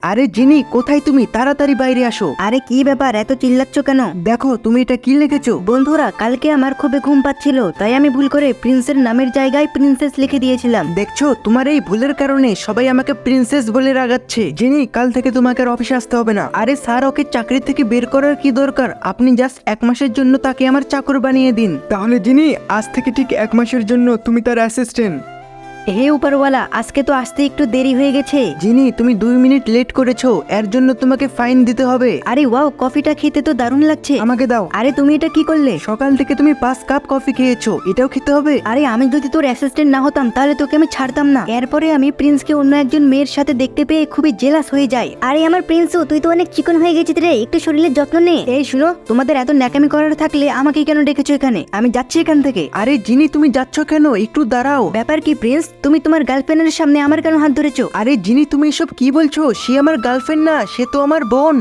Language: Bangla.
আরে জিনি, কোথায় তুমি? তাড়াতাড়ি বাইরে আসো। আরে কি ব্যাপার, এত চিল্লাচ্ছ কেন? দেখো তুমি এটা কি লিখেছো। বন্ধুরা, কালকে আমার খুবই ঘুম পাচ্ছিল, তাই আমি ভুল করে প্রিন্সের নামের জায়গায় প্রিন্সেস লিখে দিয়েছিলাম। দেখছো, তোমার এই ভুলের কারণে সবাই আমাকে প্রিন্সেস বলে রাগাচ্ছে। জিনি, কাল থেকে তোমাকে আর অফিসে আসতে হবে না। আরে স্যার, ওকে চাকরি থেকে বের করার কি দরকার? আপনি জাস্ট 1 মাসের জন্য তাকে আমার চাকর বানিয়ে দিন। তাহলে জিনি, আজ থেকে ঠিক 1 মাসের জন্য তুমি তার অ্যাসিস্ট্যান্ট। হে উপরওয়ালা, আজকে তো আসতে একটু দেরি হয়ে গেছে। জিনি, তুমি 2 মিনিট লেট করেছো, এর জন্য তোমাকে ফাইন দিতে হবে। আরে ওয়াও, কফিটা খেতে তো দারুণ লাগছে। আমাকে দাও। আরে তুমি এটা কি করলে? সকাল থেকে তুমি 5 কাপ কফি খেয়েছো, এটাও খেতে হবে। আরে আমি যদি তোর অ্যাসিস্ট্যান্ট না হতাম তাহলে তোকে আমি ছাড়তাম না। এরপরে আমি প্রিন্সকে অন্য একজন মেয়ের সাথে দেখতে পেয়ে খুবই জেলাস হয়ে যাই। আরে আমার প্রিন্সও, তুই তো অনেক চিকন হয়ে গেছিস রে, একটু শরীরের যত্ন নে। এই শুনো, তোমাদের এত ন্যাকামি করার থাকলে আমাকে কেন ডেকেছো এখানে? আমি যাচ্ছি এখান থেকে। আরে জিনি, তুমি যাচ্ছ কেন? একটু দাঁড়াও। ব্যাপার কি প্রিন্স, তুমি তোমার গার্লফ্রেন্ডের সামনে আমার কেন হাত ধরেছো? আরে জিনি, তুমি এসব কি বলছো? সে আমার গার্লফ্রেন্ড না, সে তো আমার বোন।